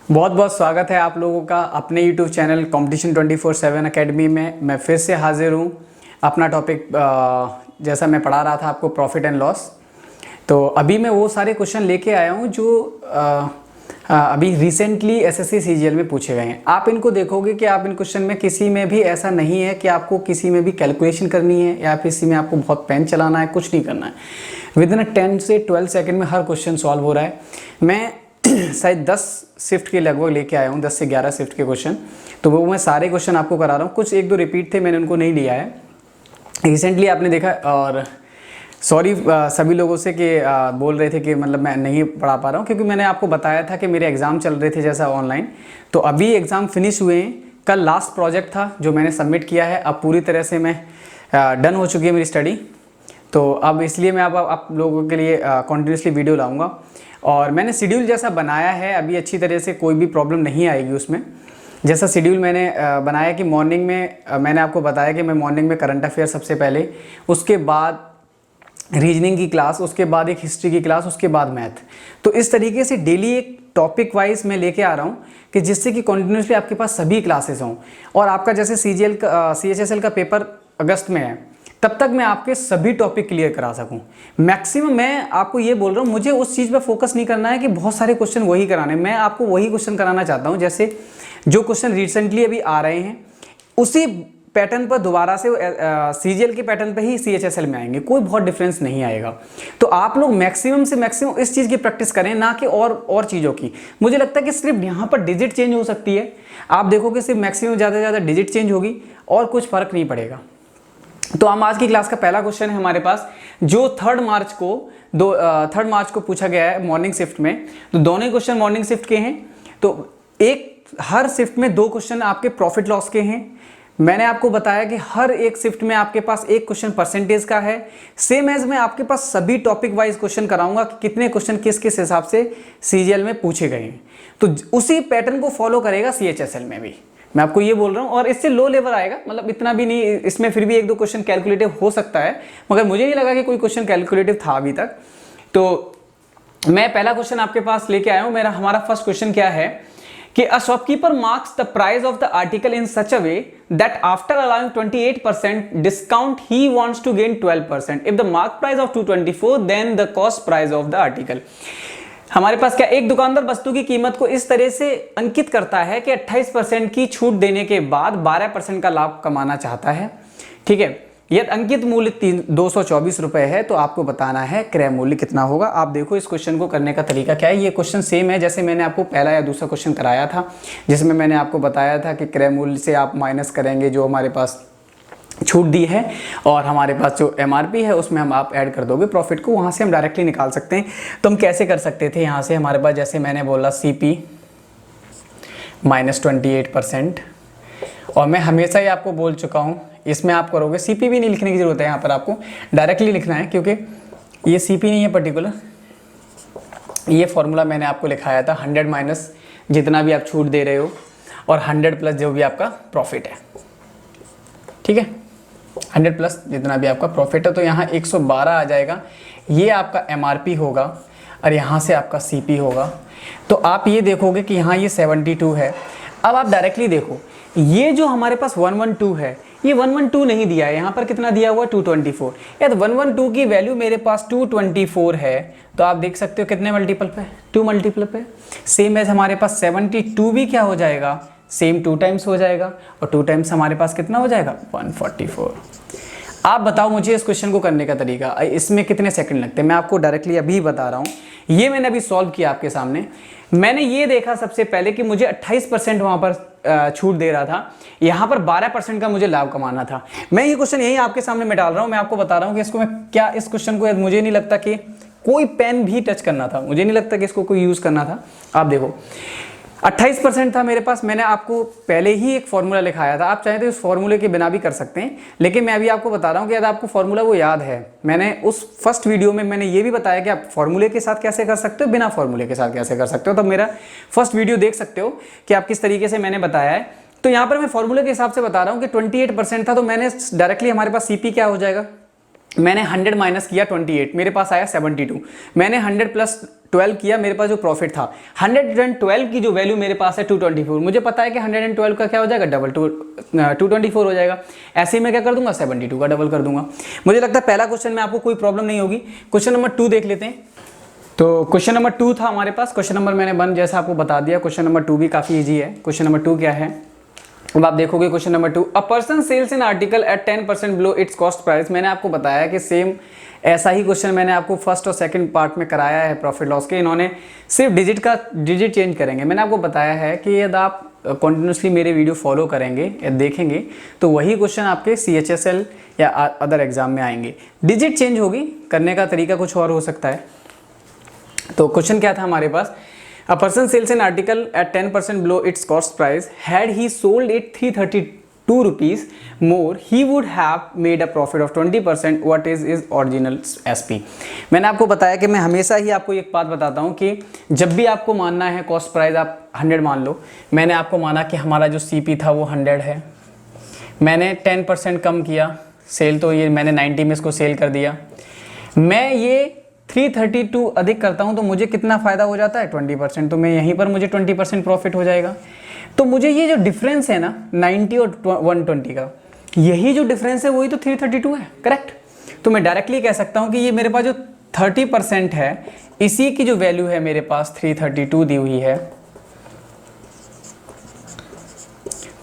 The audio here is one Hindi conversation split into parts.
बहुत बहुत स्वागत है आप लोगों का अपने YouTube चैनल कंपटीशन 24/7 एकेडमी में। मैं फिर से हाजिर हूँ। अपना टॉपिक जैसा मैं पढ़ा रहा था आपको, प्रॉफिट एंड लॉस। तो अभी मैं वो सारे क्वेश्चन लेके आया हूँ जो अभी रिसेंटली एसएससी सीजीएल में पूछे गए हैं। आप इनको देखोगे कि आप इन क्वेश्चन में किसी में भी ऐसा नहीं है कि आपको किसी में भी कैलकुलेशन करनी है या किसी में आपको बहुत पेन चलाना है, कुछ नहीं करना है। विद इन 10 से 12 सेकेंड में हर क्वेश्चन सॉल्व हो रहा है। मैं शायद 10 शिफ्ट के लगभग लेके आया हूँ, 10 से 11 शिफ्ट के क्वेश्चन। तो वो मैं सारे क्वेश्चन आपको करा रहा हूँ। कुछ एक दो रिपीट थे, मैंने उनको नहीं लिया है। रिसेंटली आपने देखा, और सॉरी सभी लोगों से कि बोल रहे थे कि मतलब मैं नहीं पढ़ा पा रहा हूँ, क्योंकि मैंने आपको बताया था कि मेरे एग्ज़ाम चल रहे थे जैसा ऑनलाइन। तो अभी एग्ज़ाम फिनिश हुए हैं। कल लास्ट प्रोजेक्ट था जो मैंने सबमिट किया है। अब पूरी तरह से मैं डन हो चुकी है मेरी स्टडी। तो अब इसलिए मैं अब आप लोगों के लिए कॉन्टीन्यूसली वीडियो लाऊंगा। और मैंने शेड्यूल जैसा बनाया है अभी, अच्छी तरह से कोई भी प्रॉब्लम नहीं आएगी उसमें। जैसा शेड्यूल मैंने बनाया कि मॉर्निंग में मैंने आपको बताया कि मैं मॉर्निंग में करंट अफेयर सबसे पहले, उसके बाद रीजनिंग की क्लास, उसके बाद एक हिस्ट्री की क्लास, उसके बाद मैथ। तो इस तरीके से डेली एक टॉपिक वाइज मैं लेके आ रहा हूँ कि जिससे कि कंटिन्यूसली आपके पास सभी क्लासेस हों। और आपका जैसे CHSL का पेपर अगस्त में है, तब तक मैं आपके सभी टॉपिक क्लियर करा सकूं। मैक्सिमम मैं आपको ये बोल रहा हूँ, मुझे उस चीज़ पे फोकस नहीं करना है कि बहुत सारे क्वेश्चन वही कराने। मैं आपको वही क्वेश्चन कराना चाहता हूँ जैसे जो क्वेश्चन रिसेंटली अभी आ रहे हैं, उसी पैटर्न पर दोबारा से CGL के पैटर्न पे ही CHSL में आएंगे। कोई बहुत डिफरेंस नहीं आएगा। तो आप लोग मैक्सिमम से मैक्सिमम इस चीज़ की प्रैक्टिस करें, ना कि और चीज़ों की। मुझे लगता है कि सिर्फ यहाँ पर डिजिट चेंज हो सकती है। आप देखोगे सिर्फ मैक्सिमम ज़्यादा से ज़्यादा डिजिट चेंज होगी और कुछ फर्क नहीं पड़ेगा। तो हम आज की क्लास का पहला क्वेश्चन है हमारे पास, जो 3 मार्च को पूछा गया है मॉर्निंग शिफ्ट में। तो दोनों क्वेश्चन मॉर्निंग शिफ्ट के हैं। तो एक हर शिफ्ट में 2 क्वेश्चन आपके प्रॉफिट लॉस के हैं। मैंने आपको बताया कि हर एक शिफ्ट में आपके पास एक क्वेश्चन परसेंटेज का है। सेम एज मैं आपके पास सभी टॉपिक वाइज क्वेश्चन कराऊंगा कि कितने क्वेश्चन किस किस हिसाब से सीजीएल में पूछे गए हैं। तो उसी पैटर्न को फॉलो करेगा CHSL में भी, मैं आपको ये बोल रहा हूँ। और इससे लो लेवल आएगा, मतलब इतना भी नहीं, इसमें फिर भी 1-2 क्वेश्चन कैलकुलेटिव हो सकता है, मगर मुझे नहीं लगा कि कोई क्वेश्चन कैलकुलेटिव था अभी तक। तो मैं पहला क्वेश्चन आपके पास लेके आया हूँ। हमारा फर्स्ट क्वेश्चन क्या है कि a shopkeeper marks the price of the article in such a way that after allowing 28% discount he wants to gain 12%। If the mark price of 224 then the cost price of the article. हमारे पास क्या, एक दुकानदार वस्तु की कीमत को इस तरह से अंकित करता है कि 28% की छूट देने के बाद 12% का लाभ कमाना चाहता है। ठीक है, यदि अंकित मूल्य 224 रुपए है तो आपको बताना है क्रय मूल्य कितना होगा। आप देखो इस क्वेश्चन को करने का तरीका क्या है। ये क्वेश्चन सेम है जैसे मैंने आपको पहला या दूसरा क्वेश्चन कराया था, जिसमें मैंने आपको बताया था कि क्रय मूल्य से आप माइनस करेंगे जो हमारे पास छूट दी है, और हमारे पास जो MRP है उसमें हम आप ऐड कर दोगे प्रॉफिट को, वहाँ से हम डायरेक्टली निकाल सकते हैं। तो हम कैसे कर सकते थे, यहाँ से हमारे पास जैसे मैंने बोला CP माइनस 28%, और मैं हमेशा ही आपको बोल चुका हूँ इसमें आप करोगे, CP भी नहीं लिखने की ज़रूरत है, यहाँ पर आपको डायरेक्टली लिखना है, क्योंकि ये CP नहीं है पर्टिकुलर। ये फॉर्मूला मैंने आपको लिखाया था, 100 माइनस जितना भी आप छूट दे रहे हो और 100 प्लस जो भी आपका प्रॉफिट है। ठीक है, 100 प्लस जितना भी आपका प्रॉफिट है। तो यहाँ 112 आ जाएगा, ये आपका MRP होगा और यहाँ से आपका CP होगा। तो आप ये देखोगे कि यहाँ ये 72 है। अब आप डायरेक्टली देखो, ये जो हमारे पास 112 है, ये 112 नहीं दिया है, यहाँ पर कितना दिया हुआ है 224। या तो 112 की वैल्यू मेरे पास 224 है, तो आप देख सकते हो कितने मल्टीपल पे, 2 मल्टीपल पे। सेम एज हमारे पास 72 भी क्या हो जाएगा, सेम 2 टाइम्स हो जाएगा, और 2 टाइम्स हमारे पास कितना हो जाएगा 144। आप बताओ मुझे इस क्वेश्चन को करने का तरीका, इसमें कितने सेकंड लगते हैं। मैं आपको डायरेक्टली अभी बता रहा हूँ। ये मैंने अभी सॉल्व किया आपके सामने। मैंने ये देखा सबसे पहले कि मुझे 28% वहाँ पर छूट दे रहा था, यहाँ पर 12% का मुझे लाभ कमाना था। मैं ये क्वेश्चन यही आपके सामने में डाल रहा हूँ। मैं आपको बता रहा हूँ कि इसको मैं क्या, इस क्वेश्चन को मुझे नहीं लगता कि कोई पेन भी टच करना था, मुझे नहीं लगता कि इसको कोई यूज़ करना था। आप देखो 28% था मेरे पास। मैंने आपको पहले ही एक फॉर्मूला लिखाया था, आप चाहें तो इस फॉर्मूले के बिना भी कर सकते हैं, लेकिन मैं अभी आपको बता रहा हूँ कि यदि आपको फॉर्मूला वो याद है, मैंने उस फर्स्ट वीडियो में मैंने ये भी बताया कि आप फॉर्मूले के साथ कैसे कर सकते हो, बिना फॉर्मूले के साथ कैसे कर सकते हो। तो मेरा फर्स्ट वीडियो देख सकते हो कि आप किस तरीके से मैंने बताया है। तो यहाँ पर मैं फॉर्मूले के हिसाब से बता रहा हूँ कि 28% था, तो मैंने डायरेक्टली हमारे पास CP क्या हो जाएगा, मैंने 100 माइनस किया 28, मेरे पास आया 72। मैंने 100 प्लस 12 किया, मेरे पास जो प्रॉफिट था 112 की जो वैल्यू मेरे पास है 224। मुझे पता है कि 112 का क्या हो जाएगा, डबल 224 हो जाएगा। ऐसे ही मैं क्या कर दूंगा, 72 का डबल कर दूंगा। मुझे लगता है पहला क्वेश्चन में आपको कोई प्रॉब्लम नहीं होगी। क्वेश्चन नंबर 2 देख लेते हैं। तो क्वेश्चन नंबर 2 था हमारे पास। क्वेश्चन नंबर मैंने 1 जैसा आपको बता दिया, क्वेश्चन नंबर 2 भी काफ़ी ईजी है। क्वेश्चन नंबर 2 क्या है, अब आप देखोगे question number 2, a person sells an article at 10% below its cost price. मैंने आपको बताया कि सेम ऐसा ही क्वेश्चन मैंने आपको फर्स्ट और सेकंड पार्ट में कराया है प्रॉफिट लॉस के। इन्होंने सिर्फ डिजिट चेंज करेंगे। मैंने आपको बताया है कि यदि आप कंटिन्यूसली मेरे वीडियो फॉलो करेंगे या देखेंगे तो वही क्वेश्चन आपके CHSL या अदर एग्जाम में आएंगे। डिजिट चेंज होगी, करने का तरीका कुछ और हो सकता है। तो क्वेश्चन क्या था हमारे पास, a person sells an article at 10% below its cost price. Had he sold it 332 rupees more, he would have made a profit of 20%. What is his original SP? मैंने आपको बताया कि मैं हमेशा ही आपको एक बात बताता हूँ कि जब भी आपको मानना है कॉस्ट प्राइस, आप 100 मान लो। मैंने आपको माना कि हमारा जो CP था वो 100 है, मैंने 10% कम किया सेल, तो ये मैंने 90 में इसको सेल कर दिया। मैं ये 332 अधिक करता हूं तो मुझे कितना फ़ायदा हो जाता है, 20%। तो मैं यहीं पर मुझे 20% प्रॉफिट हो जाएगा। तो मुझे ये जो डिफरेंस है ना 90 और 120 का, यही जो डिफरेंस है वही तो 332 है, करेक्ट। तो मैं डायरेक्टली कह सकता हूं कि ये मेरे पास जो 30% है, इसी की जो वैल्यू है मेरे पास 332 दी हुई है।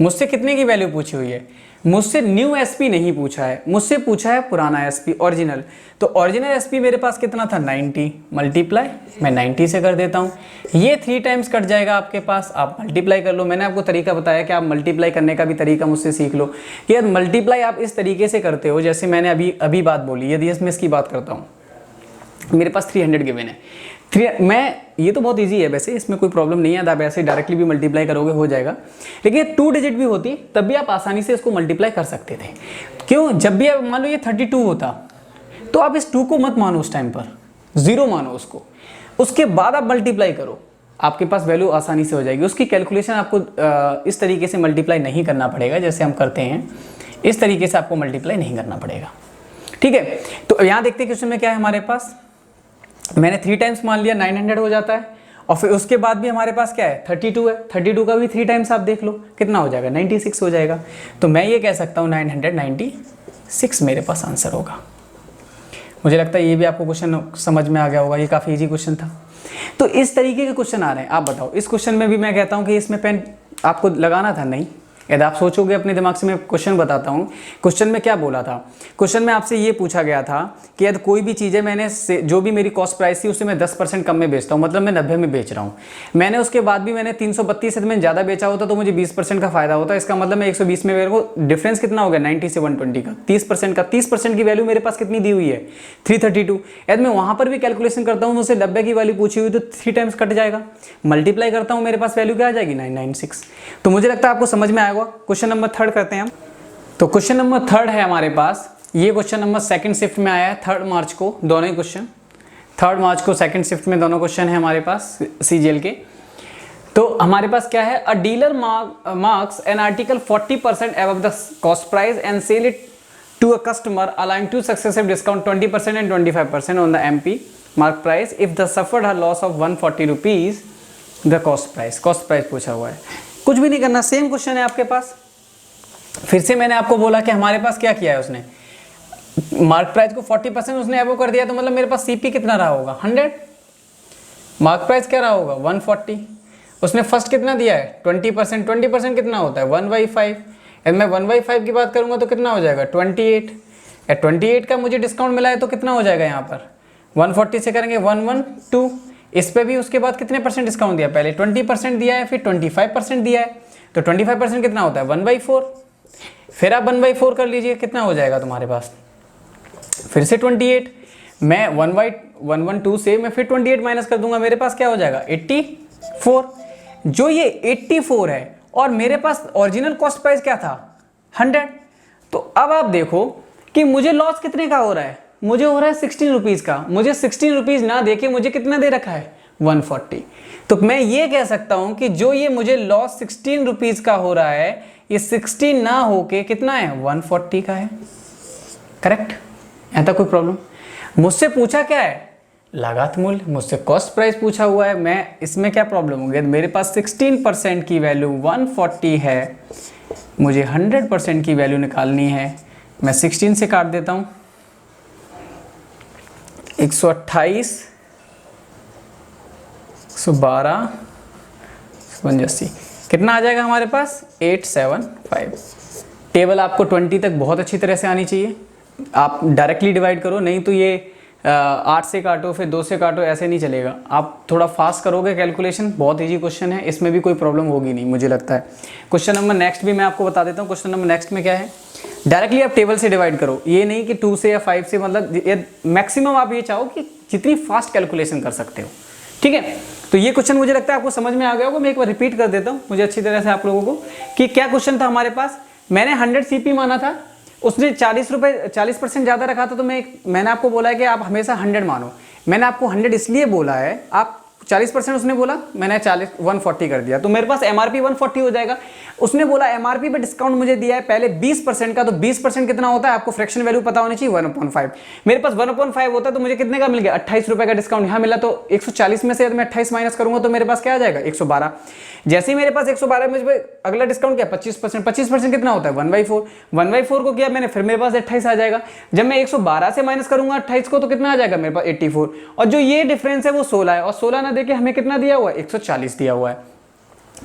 मुझसे कितने की वैल्यू पूछी हुई है, मुझसे न्यू SP नहीं पूछा है, मुझसे पूछा है पुराना SP ओरिजिनल। तो ओरिजिनल SP मेरे पास कितना था, 90 मल्टीप्लाई मैं 90 से कर देता हूँ। ये 3 टाइम्स कट जाएगा आपके पास, आप मल्टीप्लाई कर लो। मैंने आपको तरीका बताया कि आप मल्टीप्लाई करने का भी तरीका मुझसे सीख लो कि यार मल्टीप्लाई आप इस तरीके से करते हो जैसे मैंने अभी बात बोली। यदि मैं इसकी बात करता हूँ, मेरे पास 300 गिवन है, ये तो बहुत इजी है वैसे, इसमें कोई प्रॉब्लम नहीं है। आप ऐसे डायरेक्टली भी मल्टीप्लाई करोगे हो जाएगा, लेकिन 2 डिजिट भी होती तब भी आप आसानी से इसको मल्टीप्लाई कर सकते थे। क्यों, जब भी आप मान लो ये 32 होता तो आप इस 2 को मत मानो, उस टाइम पर 0 मानो उसको, उसके बाद आप मल्टीप्लाई करो, आपके पास वैल्यू आसानी से हो जाएगी। उसकी कैलकुलेशन आपको इस तरीके से मल्टीप्लाई नहीं करना पड़ेगा जैसे हम करते हैं, इस तरीके से आपको मल्टीप्लाई नहीं करना पड़ेगा, ठीक है। तो यहाँ देखते हैं क्वेश्चन में क्या है हमारे पास। मैंने 3 टाइम्स मान लिया, 900 हो जाता है। और फिर उसके बाद भी हमारे पास क्या है, 32 है। 32 का भी 3 टाइम्स आप देख लो कितना हो जाएगा, 96 हो जाएगा। तो मैं ये कह सकता हूँ 996 मेरे पास आंसर होगा। मुझे लगता है ये भी आपको क्वेश्चन समझ में आ गया होगा, ये काफ़ी इजी क्वेश्चन था। तो इस तरीके के क्वेश्चन आ रहे हैं। आप बताओ, इस क्वेश्चन में भी मैं कहता हूँ कि इसमें पेन आपको लगाना था, नहीं। यदि आप सोचोगे अपने दिमाग से, मैं क्वेश्चन बताता हूँ। क्वेश्चन में क्या बोला था, क्वेश्चन में आपसे ये पूछा गया था कि यदि कोई भी चीज़ें मैंने जो भी मेरी कॉस्ट प्राइस थी उससे मैं 10% कम में बेचता हूँ, मतलब मैं 90 में बेच रहा हूँ। मैंने उसके बाद भी मैंने 332 से मैंने ज़्यादा बेचा होता तो मुझे 20% का फायदा होता। इसका मतलब मैं 120 में, मेरे को डिफरेंस कितना हो गया 90 से 120 का, 30% का। 30% की वैल्यू मेरे पास कितनी दी हुई है, 332। यदि मैं वहाँ पर भी कैलकुलेशन करता हूँ, मुझसे 90 की वैल्यू पूछी हुई तो 3 टाइम्स कट जाएगा, मल्टीप्लाई करता हूँ, मेरे पास वैल्यू क्या आ जाएगी, 996। तो मुझे लगता है आपको समझ में आएगा। क्वेश्चन नंबर 3 करते हैं हम। तो क्वेश्चन नंबर 3 है हमारे पास। ये क्वेश्चन नंबर 2nd शिफ्ट में आया है 3 मार्च को, दोनों ही क्वेश्चन 3 मार्च को 2nd शिफ्ट में दोनों क्वेश्चन है हमारे पास CGL के। तो हमारे पास क्या है, a dealer marks an article 40% above the cost price and sell it to a customer allowing 2 successive discount 20% and 25% on the MP mark price if the suffered a loss of 140 rupees the cost price पूछा हुआ है। कुछ भी नहीं करना, सेम क्वेश्चन है आपके पास। फिर से मैंने आपको बोला कि हमारे पास क्या किया है, उसने मार्क प्राइस को 40% उसने एबो कर दिया, तो मतलब मेरे पास CP कितना रहा होगा, 100। मार्क प्राइस क्या रहा होगा, 140। उसने फर्स्ट कितना दिया है, 20%। 20% कितना होता है, 1/5। यदि मैं 1/5 की बात करूंगा तो कितना हो जाएगा, 28। या 28 का मुझे डिस्काउंट मिला है तो कितना हो जाएगा यहाँ पर, 140 से करेंगे 112। इस पे भी उसके बाद कितने % डिस्काउंट दिया, पहले 20% दिया है, फिर 25% दिया है, तो 25% कितना होता है, 1/4। फिर आप 1/4 कर लीजिए, कितना हो जाएगा तुम्हारे पास, फिर से 28। मैं 1/112 से मैं फिर 28 माइनस कर दूंगा, मेरे पास क्या हो जाएगा, 84। जो ये 84 है और मेरे पास ओरिजिनल कॉस्ट प्राइस क्या था, 100। तो अब आप देखो कि मुझे लॉस कितने का हो रहा है, मुझे हो रहा है 16 रुपीज़ का। मुझे 16 रुपीज़ ना देके मुझे कितना दे रखा है, 140। तो मैं ये कह सकता हूं कि जो ये मुझे लॉस 16 रुपीज़ का हो रहा है, ये 16 ना होके कितना है, 140 का है, करेक्ट। यहाँ तक कोई प्रॉब्लम? मुझसे पूछा क्या है? लागत मूल्य। मुझसे कॉस्ट प्राइस पूछा हुआ है, मैं इसमें क्या प्रॉब्लम हो गया? मेरे पास 16% की वैल्यू 140 है, मुझे 100% की वैल्यू निकालनी है। मैं 16 से काट देता हूँ, 128, 112, 185, कितना आ जाएगा हमारे पास? 875। टेबल आपको 20 तक बहुत अच्छी तरह से आनी चाहिए। आप डायरेक्टली डिवाइड करो, नहीं तो ये 8 से काटो फिर 2 से काटो, ऐसे नहीं चलेगा। आप थोड़ा फास्ट करोगे कैलकुलेशन, बहुत इजी क्वेश्चन है, इसमें भी कोई प्रॉब्लम होगी नहीं मुझे लगता है। क्वेश्चन नंबर नेक्स्ट भी मैं आपको बता देता हूँ। क्वेश्चन नंबर नेक्स्ट में क्या है? डायरेक्टली आप टेबल से डिवाइड करो, ये नहीं कि 2 से या 5 से, मतलब मैक्सिमम आप ये चाहो कि जितनी फास्ट कैलकुलेशन कर सकते हो, ठीक है। तो ये क्वेश्चन मुझे लगता है आपको समझ में आ गया होगा। मैं एक बार रिपीट कर देता हूँ मुझे अच्छी तरह से आप लोगों को, कि क्या क्वेश्चन था हमारे पास। मैंने 100 सीपी माना था, उसने 40% ज़्यादा रखा था, तो मैंने आपको बोला है कि आप हमेशा 100 मानो। मैंने आपको 100 इसलिए बोला है, आप 40% उसने बोला, मैंने 140 कर दिया, तो मेरे पास एमआरपी 140 हो जाएगा। उसने बोला एमआरपी पे डिस्काउंट मुझे दिया है पहले 20% का, तो 20% कितना होता है? आपको फ्रैक्शन वैल्यू पता होनी चाहिए, 1/5। मेरे पास 1/5 होता है, तो मुझे कितने का मिल गया? 28 रुपए का डिस्काउंट यहाँ मिला, तो 140 में से यदि मैं 28 माइनस करूंगा तो मेरे पास क्या आ जाएगा? 112। जैसे ही मेरे पास 112 में अगला डिस्काउंट क्या? 25%। 25% कितना होता है? 1/4। 1/4 को किया मैंने, फिर मेरे पास 28 आ जाएगा। जब मैं 112 से माइनस करूंगा 28 को, तो कितना आ जाएगा मेरे पास? 84। और जो ये डिफरेंस है वो 16 है, और 16 ना देके हमें कितना दिया हुआ है? 140 दिया हुआ है।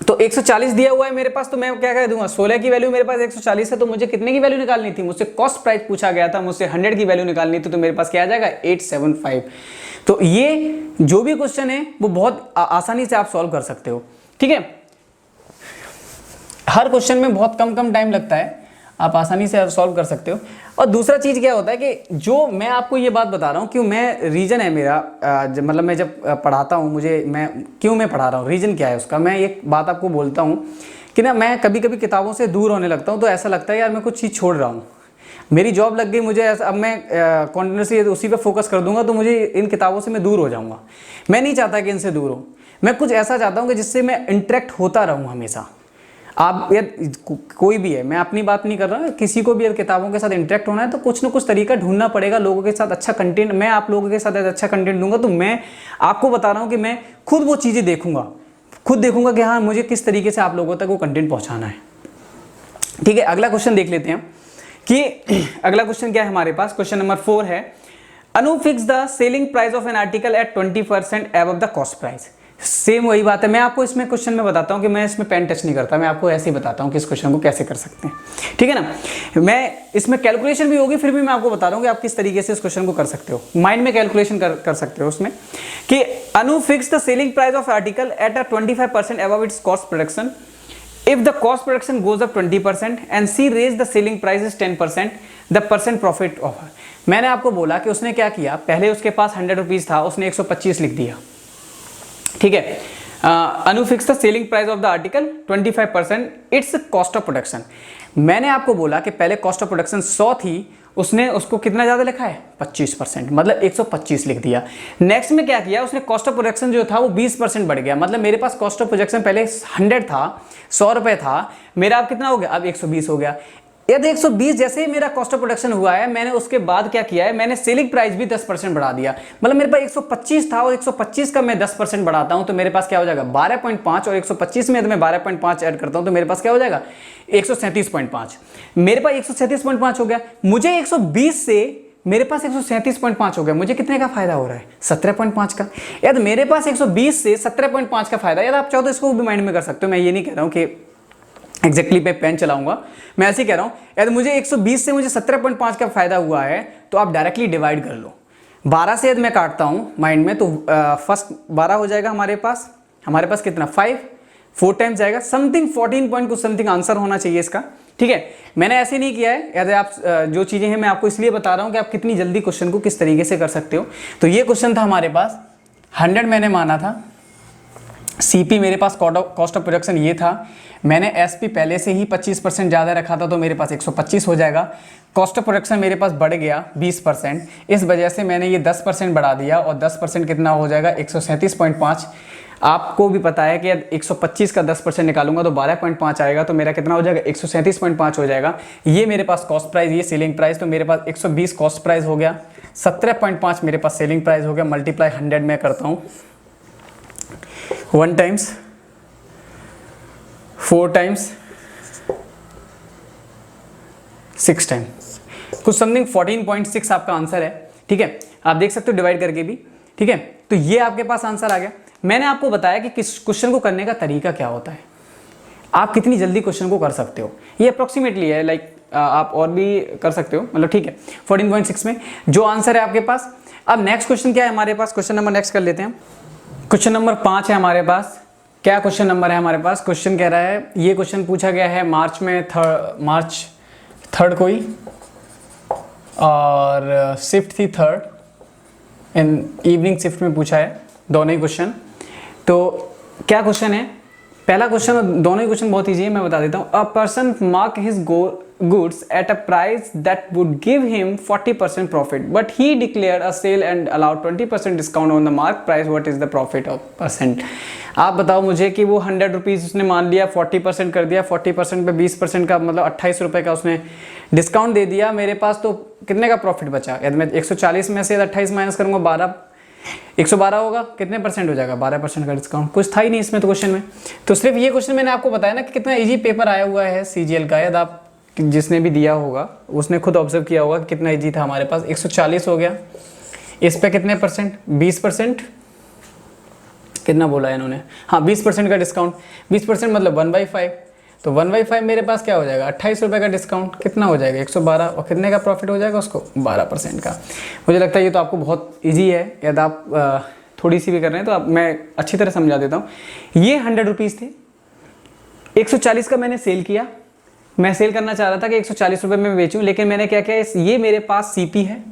तो 140 दिया हुआ है मेरे पास, तो मैं क्या कह दूंगा? 16 की वैल्यू मेरे पास 140 है, तो मुझे कितने की वैल्यू निकालनी थी? मुझसे कॉस्ट प्राइस पूछा गया था, मुझसे 100 की वैल्यू निकालनी थी, तो मेरे पास क्या आ जाएगा? 875। तो ये जो भी क्वेश्चन है वो बहुत आसानी से आप सॉल्व कर सकते हो, ठीक है। हर क्वेश्चन में बहुत कम टाइम लगता है, आप आसानी से सॉल्व कर सकते हो। और दूसरा चीज़ क्या होता है कि जो मैं आपको ये बात बता रहा हूँ, क्यों मैं रीज़न है मेरा, मतलब मैं जब पढ़ाता हूँ, क्यों मैं पढ़ा रहा हूँ, रीज़न क्या है उसका, मैं एक बात आपको बोलता हूँ कि ना, मैं कभी कभी किताबों से दूर होने लगता हूँ, तो ऐसा लगता है यार मैं कुछ चीज़ छोड़ रहा हूँ। मेरी जॉब लग गई, मुझे ऐसा, अब मैं कॉन्टिन्यूसली उसी पे फोकस कर दूंगा, तो मुझे इन किताबों से मैं दूर हो जाऊँगा। मैं नहीं चाहता कि इनसे दूर हो, मैं कुछ ऐसा चाहता हूँ कि जिससे मैं इंटरेक्ट होता रहूँ हमेशा। आप कोई भी है, मैं अपनी बात नहीं कर रहा, किसी को भी किताबों के साथ इंटरेक्ट होना है तो कुछ ना कुछ तरीका ढूंढना पड़ेगा, लोगों के साथ अच्छा कंटेंट, मैं आप लोगों के साथ अच्छा कंटेंट दूंगा। तो मैं आपको बता रहा हूँ कि मैं खुद वो चीज़ें देखूंगा, खुद देखूंगा कि हाँ मुझे किस तरीके से आप लोगों तक वो कंटेंट पहुँचाना है, ठीक है। अगला क्वेश्चन देख लेते हैं कि अगला क्वेश्चन क्या है हमारे पास। क्वेश्चन नंबर 4 है, Anu fix the selling price of an article at 20% above the cost price. Same वही बात है, मैं आपको इसमें क्वेश्चन में बताता हूँ कि मैं इसमें पेन टच नहीं करता, मैं आपको ऐसे ही बताता हूँ कि इस क्वेश्चन को कैसे कर सकते हैं, ठीक है ना। मैं इसमें कैलकुलेशन भी होगी, फिर भी मैं आपको बता रहा हूँ कि आप किस तरीके से इस क्वेश्चन को कर सकते हो, माइंड में कैलकुलेशन कर सकते हो उसमें, कि Anu fix the selling price of article at 25% above its cost production. If the cost production goes up 20% and she raised the selling prices 10%, the percent profit of her। मैंने आपको बोला कि उसने क्या किया, पहले उसके पास 100 रुपीज़ था, उसने 125 लिख दिया, ठीक है। Anu fix the selling price of the article 25% its cost of production. मैंने आपको बोला कि पहले कॉस्ट ऑफ प्रोडक्शन 100 थी, उसने उसको कितना ज़्यादा लिखा है? 25%, मतलब 125 लिख दिया। नेक्स्ट में क्या किया, उसने कॉस्ट ऑफ प्रोडक्शन जो था वो 20% बढ़ गया, मतलब मेरे पास कॉस्ट ऑफ प्रोडक्शन पहले 100 था, 100 रुपये था, मेरा अब कितना हो गया? अब 120 हो गया। यदि 120 जैसे ही मेरा कॉस्ट ऑफ प्रोडक्शन हुआ है, मैंने उसके बाद क्या किया है, मैंने सेलिंग प्राइस भी 10% बढ़ा दिया, मतलब मेरे पास 125 था और 125 का मैं 10% बढ़ाता हूं तो मेरे पास क्या हो जाएगा? 12.5, और 125 में मैं 12.5 ऐड करता हूं तो मेरे पास क्या हो जाएगा? 137.5। मेरे पास 137.5 हो गया। मुझे 120 से मेरे पास 137.5 हो गया, मुझे कितने का फायदा हो रहा है? 17.5 का। यदि मेरे पास 120 से 17.5 का फायदा, यदि आप चाहो तो इसको भी माइंड में कर सकते हो, मैं ये नहीं कह रहा हूं कि एग्जैक्टली मैं पेन चलाऊंगा, मैं ऐसे ही कह रहा हूं, यदि मुझे 120 से मुझे 17.5 का फायदा हुआ है तो आप डायरेक्टली डिवाइड कर लो। 12 से यदि मैं काटता हूं माइंड में, तो फर्स्ट 12 हो जाएगा हमारे पास कितना? 4 टाइम्स जाएगा, समथिंग 14 पॉइंट कुछ समथिंग आंसर होना चाहिए इसका, ठीक है। मैंने ऐसे नहीं किया है, यदि आप जो चीज़ें हैं मैं आपको इसलिए बता रहा हूं कि आप कितनी जल्दी क्वेश्चन को किस तरीके से कर सकते हो। तो ये क्वेश्चन था हमारे पास, 100 मैंने माना था, सीपी मेरे पास कॉस्ट ऑफ प्रोडक्शन ये था, मैंने एसपी पहले से ही 25% ज़्यादा रखा था तो मेरे पास 125 हो जाएगा। कॉस्ट ऑफ प्रोडक्शन मेरे पास बढ़ गया 20%, इस वजह से मैंने ये 10% बढ़ा दिया और 10% कितना हो जाएगा? 137.5। आपको भी पता है कि 125 का 10% निकालूंगा तो 12.5 आएगा, तो मेरा कितना हो जाएगा 137.5 हो जाएगा। ये मेरे पास कॉस्ट प्राइस, ये सेलिंग प्राइस, तो मेरे पास 120 कॉस्ट प्राइस हो गया, 17.5 मेरे पास सेलिंग प्राइस हो गया, मल्टीप्लाई 100 में करता हूँ, 1 टाइम्स 4 टाइम्स 6 टाइम्स, कुछ समथिंग 14.6 आपका आंसर है। ठीक है, आप देख सकते हो डिवाइड करके भी। ठीक है, तो ये आपके पास आंसर आ गया। मैंने आपको बताया कि किस क्वेश्चन को करने का तरीका क्या होता है, आप कितनी जल्दी क्वेश्चन को कर सकते हो, ये अप्रोक्सीमेटली है, लाइक आप और भी कर सकते हो, मतलब ठीक है। 14.6 में जो आंसर है आपके पास। अब नेक्स्ट क्वेश्चन क्या है हमारे पास, क्वेश्चन नंबर नेक्स्ट कर लेते हैं। क्वेश्चन नंबर 5 है हमारे पास। क्या क्वेश्चन नंबर है हमारे पास, क्वेश्चन कह रहा है, ये क्वेश्चन पूछा गया है मार्च 3 कोई, और शिफ्ट थी 3rd, इन इवनिंग शिफ्ट में पूछा है दोनों ही क्वेश्चन। तो क्या क्वेश्चन है, पहला क्वेश्चन, दोनों ही क्वेश्चन बहुत ईजी है, मैं बता देता हूँ। A person mark his goods at a price that would give him 40% profit, but he declared a sale and allowed 20% discount on the mark price. What is the profit of percent? आप बताओ मुझे कि वो 100 रुपीज़ उसने मान लिया, 40% कर दिया, 40% पे 20% का मतलब 28 रुपये का उसने डिस्काउंट दे दिया, मेरे पास तो कितने का प्रॉफिट बचा? यदि मैं 140 में से 28 माइनस करूँगा 112 होगा, कितने परसेंट हो जाएगा? 12% का डिस्काउंट। कुछ था ही नहीं इसमें तो क्वेश्चन में, तो सिर्फ ये क्वेश्चन मैंने आपको बताया ना कि कितना इजी पेपर आया हुआ है CGL का। यदि आप जिसने भी दिया होगा उसने खुद ऑब्जर्व किया होगा कि कितना इजी था हमारे पास। 140 हो गया, इस पे कितने परसेंट? 20%, कितना बोला है इन्होंने? हाँ 20% का डिस्काउंट, 20% मतलब 1/5, तो 1/5 मेरे पास क्या हो जाएगा? 28 रुपये का डिस्काउंट, कितना हो जाएगा? 112, और कितने का प्रॉफिट हो जाएगा उसको? 12% का। मुझे लगता है ये तो आपको बहुत ईजी है, यदि आप थोड़ी सी भी कर रहे हैं तो आप, मैं अच्छी तरह समझा देता हूँ। ये 100 रुपीज़ थे, 140 का मैंने सेल किया, मैं सेल करना चाह रहा था कि 140 रुपये में बेचूं, लेकिन मैंने क्या किया, ये मेरे पास CP है,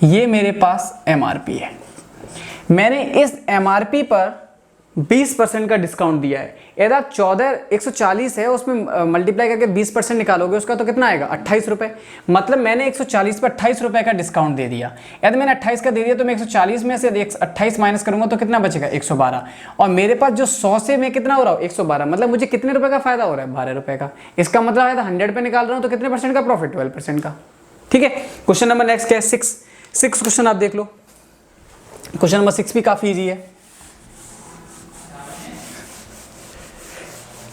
ये मेरे पास MRP है, मैंने इस MRP पर 20% का डिस्काउंट दिया है। यदि आप 140 है उसमें मल्टीप्लाई करके 20% निकालोगे उसका तो कितना आएगा? 28 रुपये। मतलब मैंने 140 पर 28 रुपये का डिस्काउंट दे दिया। यदि मैंने 28 का दे दिया तो मैं 140 में से 28 माइनस करूंगा तो कितना बचेगा? 112। और मेरे पास जो 100 से मैं कितना हो रहा हूँ? 112, मतलब मुझे कितने रुपये का फायदा हो रहा है? 12 रुपये का। इसका मतलब है 100 पे निकाल रहा हूँ तो कितने परसेंट का प्रॉफिट? 12% का। ठीक है, क्वेश्चन नंबर नेक्स्ट क्या है? 6 क्वेश्चन आप देख लो। क्वेश्चन नंबर 6 भी काफी ईजी है।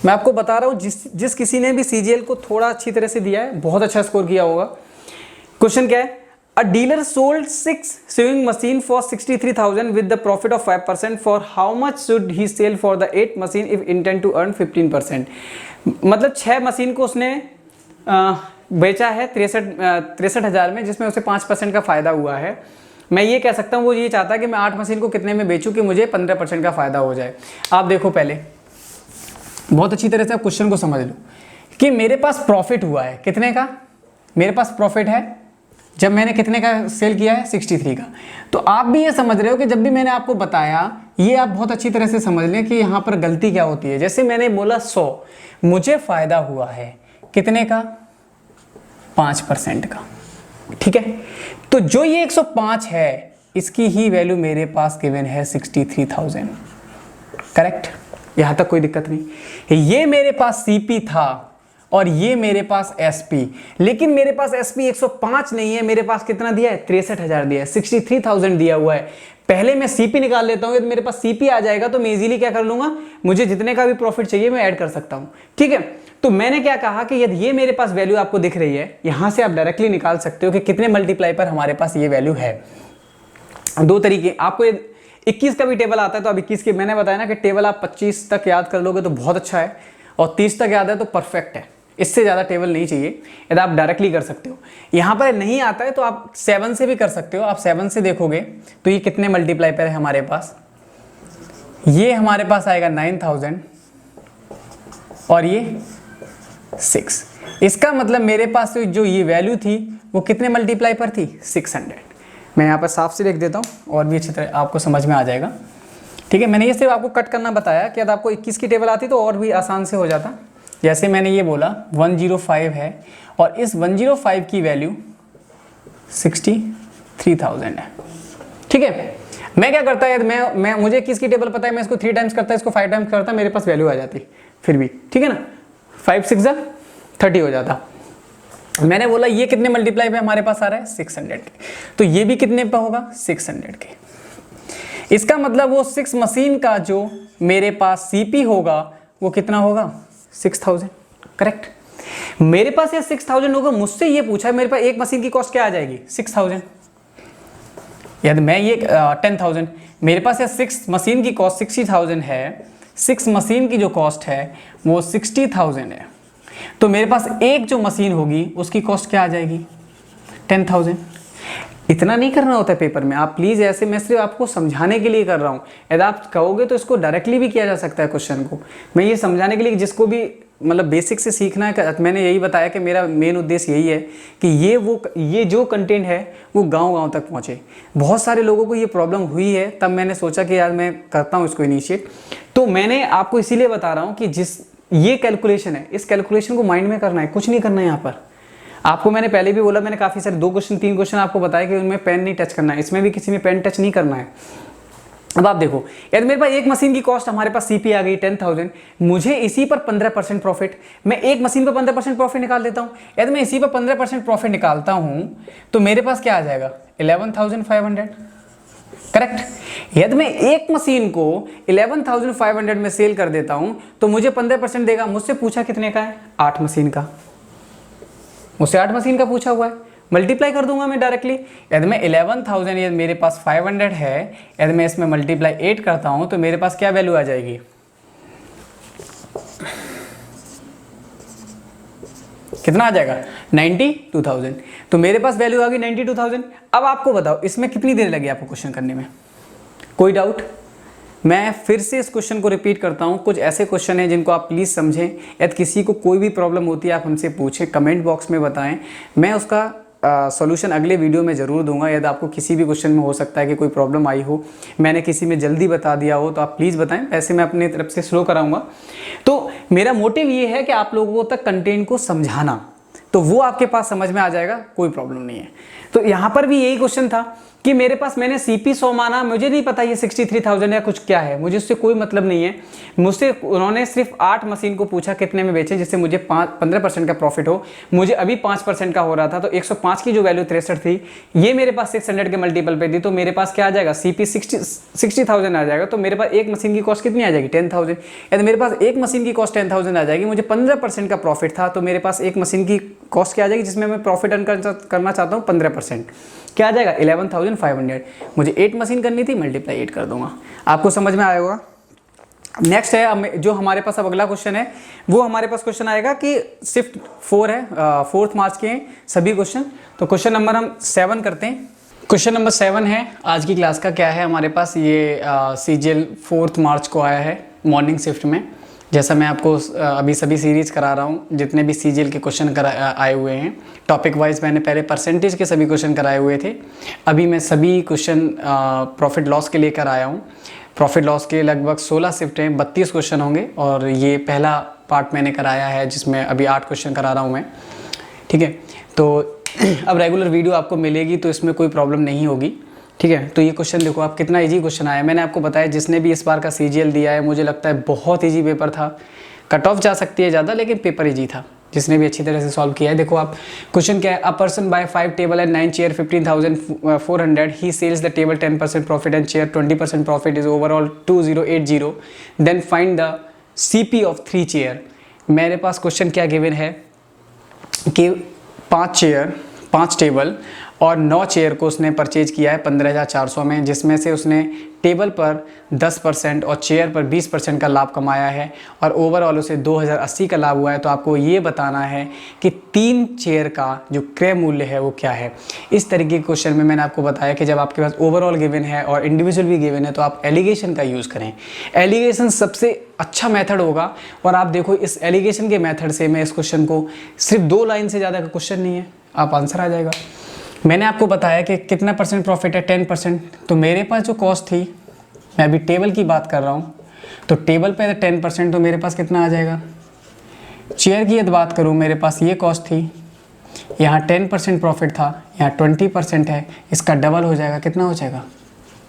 मैं आपको बता रहा हूँ जिस किसी ने भी CGL को थोड़ा अच्छी तरह से दिया है बहुत अच्छा स्कोर किया होगा। क्वेश्चन क्या है? A dealer sold 6 sewing machine for 63,000 with the profit of 5%. For how much should he sell for the 8 machine if intend to earn 15%? मतलब 6 मशीन को उसने बेचा है 63,000 में, जिसमें उसे 5% का फायदा हुआ है। मैं ये कह सकता हूँ वो ये चाहता है कि मैं 8 मशीन को कितने में बेचूं कि मुझे 15% का फायदा हो जाए। आप देखो पहले बहुत अच्छी तरह से आप क्वेश्चन को समझ लो कि मेरे पास प्रॉफिट हुआ है कितने का? मेरे पास प्रॉफिट है जब मैंने कितने का सेल किया है? 63 का। तो आप भी ये समझ रहे हो कि जब भी मैंने आपको बताया, ये आप बहुत अच्छी तरह से समझ लें कि यहाँ पर गलती क्या होती है। जैसे मैंने बोला 100, मुझे फायदा हुआ है कितने का? 5% का। ठीक है, तो जो ये 105 है इसकी ही वैल्यू मेरे पास गिवन है 63,000। करेक्ट, यहाँ तक कोई दिक्कत नहीं। ये मेरे पास CP था और ये मेरे पास SP, लेकिन मेरे पास SP 105 नहीं है, मेरे पास कितना दिया है? 63,000 दिया है, 63,000 दिया हुआ है। पहले मैं CP निकाल लेता हूँ, तो मेरे पास CP आ जाएगा तो मैं इजीली क्या कर लूंगा, मुझे जितने का भी प्रॉफिट चाहिए मैं ऐड कर सकता हूँ। ठीक है, तो मैंने क्या कहा कि यदि ये मेरे पास वैल्यू आपको दिख रही है, यहां से आप डायरेक्टली निकाल सकते हो कि कितने मल्टीप्लाई पर हमारे पास ये वैल्यू है। दो तरीके, आपको 21 का भी टेबल आता है, तो अब 21 की मैंने बताया ना कि टेबल आप 25 तक याद कर लोगे तो बहुत अच्छा है, और 30 तक याद है तो परफेक्ट है, इससे ज़्यादा टेबल नहीं चाहिए। यदि आप डायरेक्टली कर सकते हो, यहाँ पर नहीं आता है तो आप 7 से भी कर सकते हो। आप 7 से देखोगे तो ये कितने मल्टीप्लाई पर है हमारे पास? ये हमारे पास आएगा 9,000 और ये 6। इसका मतलब मेरे पास जो ये वैल्यू थी वो कितने मल्टीप्लाई पर थी? 600। मैं यहाँ पर साफ से लिख देता हूँ और भी अच्छी तरह आपको समझ में आ जाएगा। ठीक है, मैंने ये सिर्फ आपको कट करना बताया कि यदि आपको 21 की टेबल आती तो और भी आसान से हो जाता। जैसे मैंने ये बोला 105 है और इस 105 की वैल्यू 63,000 है। ठीक है, मैं क्या करता है, मैं मुझे किसकी टेबल पता है, मैं इसको 3 टाइम्स करता, इसको 5 टाइम्स करता, मेरे पास वैल्यू आ जाती फिर भी, ठीक है ना। 5 6 जा 30 हो जाता। मैंने बोला ये कितने मल्टीप्लाई पे हमारे पास आ रहा है 600 के, तो ये भी कितने पे होगा 600 के। इसका मतलब वो 6 मशीन का जो मेरे पास सीपी होगा वो कितना होगा 6000, करेक्ट। मेरे पास ये 6000 होगा, मुझसे ये पूछा है मेरे पास एक मशीन की कॉस्ट क्या आ जाएगी 6000, यदि मैं ये 10,000, मेरे पास ये 6 मशीन की कॉस्ट 60,000 है, 6 मशीन की जो कॉस्ट है वो 60,000 है, तो मेरे पास एक जो मशीन होगी उसकी कॉस्ट क्या आ जाएगी 10,000। इतना नहीं करना होता है पेपर में, आप प्लीज़ ऐसे, मैं सिर्फ आपको समझाने के लिए कर रहा हूँ। यदि आप कहोगे तो इसको डायरेक्टली भी किया जा सकता है क्वेश्चन को, मैं ये समझाने के लिए जिसको भी मतलब बेसिक से सीखना है। मैंने यही बताया कि मेरा मेन उद्देश्य यही है कि ये जो कंटेंट है वो गांव-गांव तक पहुंचे। बहुत सारे लोगों को ये प्रॉब्लम हुई है, तब मैंने सोचा कि यार मैं करता हूँ इसको इनिशिएट। तो मैंने आपको इसीलिए बता रहा हूँ कि जिस ये कैलकुलेशन है, इस कैलकुलेशन को माइंड में करना है, कुछ नहीं करना है यहाँ पर। आपको मैंने पहले भी बोला, मैंने काफ़ी सारे 2 क्वेश्चन 3 क्वेश्चन आपको बताया कि उनमें पेन नहीं टच करना है, इसमें भी किसी में पेन टच नहीं करना है। अब आप देखो, यदि मेरे पास एक मशीन की कॉस्ट हमारे पास सीपी आ गई 10,000, मुझे इसी पर 15% प्रॉफिट, मैं एक मशीन पर 15% प्रॉफिट निकाल देता हूँ। यदि मैं इसी पर 15% प्रॉफिट निकालता हूँ तो मेरे पास क्या आ जाएगा 11,500, करेक्ट। यदि मैं एक मशीन को 11,500 में सेल कर देता हूँ तो मुझे 15% देगा। मुझसे पूछा कितने का है 8 मशीन का, मुझसे 8 मशीन का पूछा हुआ है, मल्टीप्लाई कर दूंगा मैं डायरेक्टली। यदि मैं 11,000 यदि मेरे पास 500 है, यदि मैं इसमें मल्टीप्लाई 8 करता हूं तो मेरे पास क्या वैल्यू आ जाएगी, कितना आ जाएगा 92,000। तो मेरे पास वैल्यू आ गई 92,000। अब आपको बताओ इसमें कितनी देर लगी आपको क्वेश्चन करने में, कोई डाउट? मैं फिर से इस क्वेश्चन को रिपीट करता हूं, कुछ ऐसे क्वेश्चन हैं जिनको आप प्लीज़ समझें। यदि किसी को कोई भी प्रॉब्लम होती है आप हमसे पूछें, कमेंट बॉक्स में बताएं, मैं उसका सॉल्यूशन अगले वीडियो में ज़रूर दूंगा। यदि आपको किसी भी क्वेश्चन में हो सकता है कि कोई प्रॉब्लम आई हो, मैंने किसी में जल्दी बता दिया हो, तो आप प्लीज़ बताएं, वैसे मैं अपनी तरफ से स्लो कराऊंगा। तो मेरा मोटिव ये है कि आप लोगों तक कंटेंट को समझाना, तो वो आपके पास समझ में आ जाएगा, कोई प्रॉब्लम नहीं है। तो यहाँ पर भी यही क्वेश्चन था कि मेरे पास, मैंने सीपी 100 माना, मुझे नहीं पता ये 63,000 या कुछ क्या है, मुझे उससे कोई मतलब नहीं है। मुझसे उन्होंने सिर्फ 8 मशीन को पूछा कितने में बेचे, जिससे मुझे 15% का प्रॉफिट हो। मुझे अभी 5% का हो रहा था, तो 105 की जो वैल्यू 63 थी, ये मेरे पास 600 के मल्टीपल पे थी, तो मेरे पास क्या आ जाएगा सीपी 60,000 आ जाएगा। तो मेरे पास एक मशीन की कॉस्ट कितनी आ जाएगी 10,000। यदि मेरे पास एक मशीन की कॉस्ट 10,000 आ जाएगी, मुझे 15% का प्रॉफिट था, तो मेरे पास एक मशीन की कॉस्ट क्या आ जाएगी जिसमें मैं प्रॉफिट अर्न करना चाहता हूँ 15%, क्या आ जाएगा 11,500। मुझे 8 मशीन करनी थी, मल्टीप्लाई 8 कर दूंगा। आपको समझ में आया होगा। नेक्स्ट है जो हमारे पास अब अगला क्वेश्चन है, वो हमारे पास क्वेश्चन आएगा कि शिफ्ट 4 है, 4th मार्च के हैं सभी क्वेश्चन। तो क्वेश्चन नंबर हम 7 करते हैं। क्वेश्चन नंबर 7 है आज की क्लास का, क्या है हमारे पास, ये सीजीएल 4th मार्च को आया है मॉर्निंग शिफ्ट में। जैसा मैं आपको अभी सभी सीरीज करा रहा हूँ, जितने भी सीजीएल के क्वेश्चन आए हुए हैं टॉपिक वाइज, मैंने पहले परसेंटेज के सभी क्वेश्चन कराए हुए थे, अभी मैं सभी क्वेश्चन प्रॉफिट लॉस के लेकर आया हूँ। प्रॉफिट लॉस के लगभग 16 शिफ्ट हैं, 32 क्वेश्चन होंगे, और ये पहला पार्ट मैंने कराया है जिसमें अभी 8 क्वेश्चन करा रहा हूँ मैं, ठीक है। तो अब रेगुलर वीडियो आपको मिलेगी, तो इसमें कोई प्रॉब्लम नहीं होगी, ठीक है। तो ये क्वेश्चन देखो आप, कितना इजी क्वेश्चन आया। मैंने आपको बताया जिसने भी इस बार का सीजीएल दिया है, मुझे लगता है बहुत इजी पेपर था। कट ऑफ जा सकती है ज़्यादा, लेकिन पेपर इजी था जिसने भी अच्छी तरह से सॉल्व किया है। देखो आप, क्वेश्चन क्या है, a person buy 5 table and 9 chair 15,400, he sells the table 10% profit and chair 20% profit, is overall 2080, then find the CP of 3 chair. मेरे पास क्वेश्चन क्या गिवन है कि 5 टेबल और 9 चेयर को उसने परचेज किया है 15,400 में, जिसमें से उसने टेबल पर 10% और चेयर पर 20% का लाभ कमाया है, और ओवरऑल उसे 2,080 का लाभ हुआ है। तो आपको ये बताना है कि 3 चेयर का जो क्रय मूल्य है वो क्या है। इस तरीके के क्वेश्चन में मैंने आपको बताया कि जब आपके पास ओवरऑल गिवन है और इंडिविजुअल भी गिवन है, तो आप एलिगेशन का यूज़ करें। एलिगेशन सबसे अच्छा मेथड होगा, और आप देखो इस एलिगेशन के मेथड से मैं इस क्वेश्चन को, सिर्फ 2 लाइन से ज़्यादा का क्वेश्चन नहीं है, आप आंसर आ जाएगा। मैंने आपको बताया कि कितना परसेंट प्रॉफिट है 10%, तो मेरे पास जो कॉस्ट थी, मैं अभी टेबल की बात कर रहा हूँ, तो टेबल पे 10%, तो मेरे पास कितना आ जाएगा। चेयर की यदि बात करूँ, मेरे पास ये कॉस्ट थी, यहाँ 10% प्रॉफिट था, यहाँ 20% है, इसका डबल हो जाएगा, कितना हो जाएगा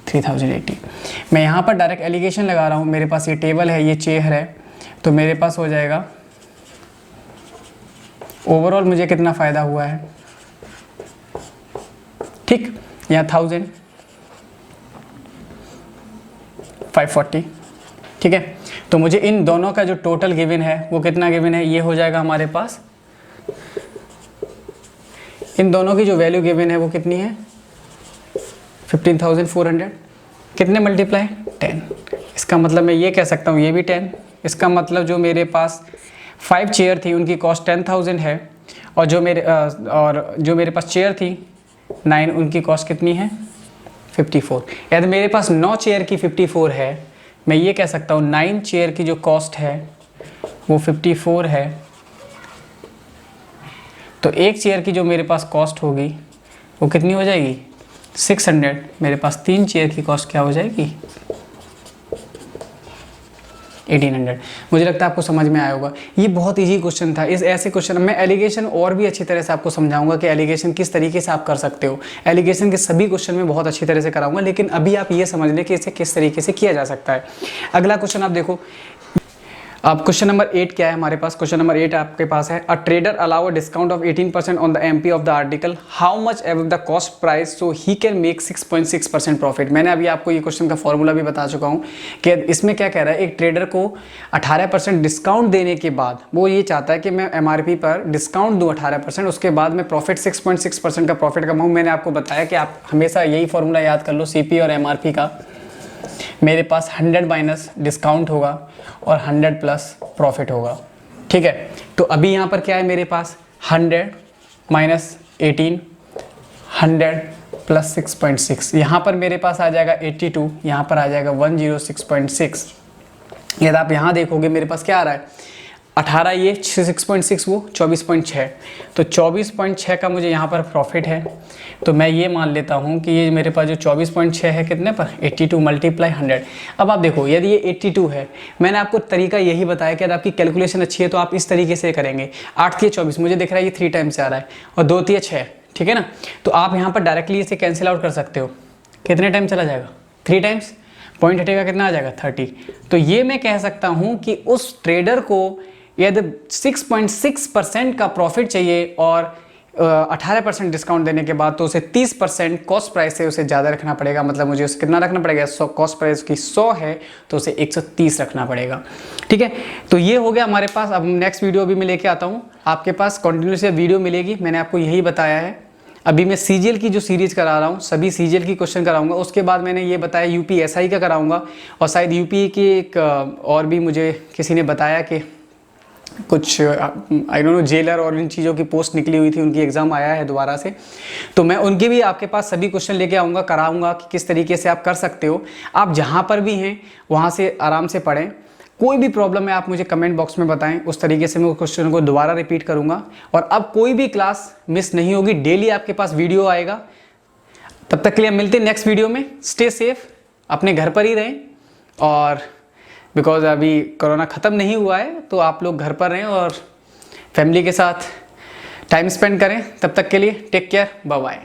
3080। मैं यहाँ पर डायरेक्ट एलिगेशन लगा रहा हूँ, मेरे पास ये टेबल है, ये चेयर है, तो मेरे पास हो जाएगा ओवरऑल मुझे कितना फ़ायदा हुआ है, ठीक, यहाँ 1000 540, ठीक है। तो मुझे इन दोनों का जो टोटल गिवन है वो कितना गिवन है, ये हो जाएगा हमारे पास, इन दोनों की जो वैल्यू गिवन है वो कितनी है 15,400, कितने मल्टीप्लाई 10। इसका मतलब मैं ये कह सकता हूँ ये भी 10, इसका मतलब जो मेरे पास 5 चेयर थी उनकी कॉस्ट 10,000 है, और जो मेरे पास चेयर थी 9 उनकी कॉस्ट कितनी है 54। यदि मेरे पास 9 चेयर की 54 है, मैं ये कह सकता हूँ 9 चेयर की जो कॉस्ट है वो 54 है, तो एक चेयर की जो मेरे पास कॉस्ट होगी वो कितनी हो जाएगी 600। मेरे पास 3 चेयर की कॉस्ट क्या हो जाएगी 1800। मुझे लगता है आपको समझ में आया होगा, ये बहुत इजी क्वेश्चन था। इस ऐसे क्वेश्चन मैं एलिगेशन और भी अच्छी तरह से आपको समझाऊंगा कि एलिगेशन किस तरीके से आप कर सकते हो, एलिगेशन के सभी क्वेश्चन में बहुत अच्छी तरह से कराऊंगा, लेकिन अभी आप ये समझ लें कि इसे किस तरीके से किया जा सकता है। अगला क्वेश्चन आप देखो, अब क्वेश्चन नंबर 8 क्या है हमारे पास, क्वेश्चन नंबर 8 आपके पास है, a trader allow a discount of 18% on the MP of the article, how much above the cost price so he can make 6.6% profit. मैंने अभी आपको ये क्वेश्चन का फॉर्मूला भी बता चुका हूँ कि इसमें क्या कह रहा है, एक ट्रेडर को 18% डिस्काउंट देने के बाद वो ये चाहता है कि मैं एमआरपी पर डिस्काउंट दूँ 18%, उसके बाद मैं प्रॉफिट 6.6% का प्रॉफिट कमाऊँ। मैंने आपको बताया कि आप हमेशा यही फॉर्मूला याद कर लो, सीपी और एमआरपी का, मेरे पास 100 माइनस डिस्काउंट होगा और 100 प्लस प्रॉफिट होगा, ठीक है। तो अभी यहाँ पर क्या है मेरे पास 100 माइनस 18, 100 प्लस 6.6, यहाँ पर मेरे पास आ जाएगा 82, यहाँ पर आ जाएगा 106.6। यदि आप यहाँ देखोगे मेरे पास क्या आ रहा है 18, ये 6.6 वो 24.6, तो 24.6 का मुझे यहाँ पर प्रॉफिट है। तो मैं ये मान लेता हूँ कि ये मेरे पास जो 24.6 है कितने पर 82 मल्टीप्लाई 100। अब आप देखो यदि ये 82 है, मैंने आपको तरीका यही बताया कि यदि आपकी कैलकुलेशन अच्छी है तो आप इस तरीके से करेंगे। 8 3 24 मुझे दिख रहा है ये 3 टाइम्स आ रहा है, और 2 3 6, ठीक है ना। तो आप यहाँ पर डायरेक्टली इसे कैंसिल आउट कर सकते हो, कितने टाइम चला जाएगा 3 टाइम्स, पॉइंट हटेगा कितना आ जाएगा 30। तो ये मैं कह सकता हूँ कि उस ट्रेडर को यदि 6.6% का प्रॉफिट चाहिए और 18% डिस्काउंट देने के बाद, तो उसे 30% कॉस्ट प्राइस से उसे ज़्यादा रखना पड़ेगा। मतलब मुझे उसे कितना रखना पड़ेगा, कॉस्ट प्राइस की 100 है तो उसे 130 रखना पड़ेगा, ठीक है। तो ये हो गया हमारे पास। अब नेक्स्ट वीडियो भी मैं लेके आता हूँ आपके पास, कंटिन्यूस वीडियो मिलेगी। मैंने आपको यही बताया है। अभी मैं सीजीएल की जो सीरीज करा रहा हूँ, सभी सीजीएल की क्वेश्चन कराऊंगा। उसके बाद मैंने ये बताया यूपीएसआई का कराऊंगा, और शायद यूपी की एक और भी मुझे किसी ने बताया कि कुछ आई डोंट नो जेलर और इन चीज़ों की पोस्ट निकली हुई थी, उनकी एग्ज़ाम आया है दोबारा से, तो मैं उनके भी आपके पास सभी क्वेश्चन लेके आऊँगा, कराऊंगा कि किस तरीके से आप कर सकते हो। आप जहाँ पर भी हैं वहाँ से आराम से पढ़ें, कोई भी प्रॉब्लम है आप मुझे कमेंट बॉक्स में बताएं, उस तरीके से मैं उस क्वेश्चन को दोबारा रिपीट करूँगा। और अब कोई भी क्लास मिस नहीं होगी, डेली आपके पास वीडियो आएगा। तब तक के लिए मिलते हैं नेक्स्ट वीडियो में। स्टे सेफ, अपने घर पर ही रहें, और बिकॉज अभी कोरोना ख़त्म नहीं हुआ है तो आप लोग घर पर रहें और फैमिली के साथ टाइम स्पेंड करें। तब तक के लिए टेक केयर, बाय बाय।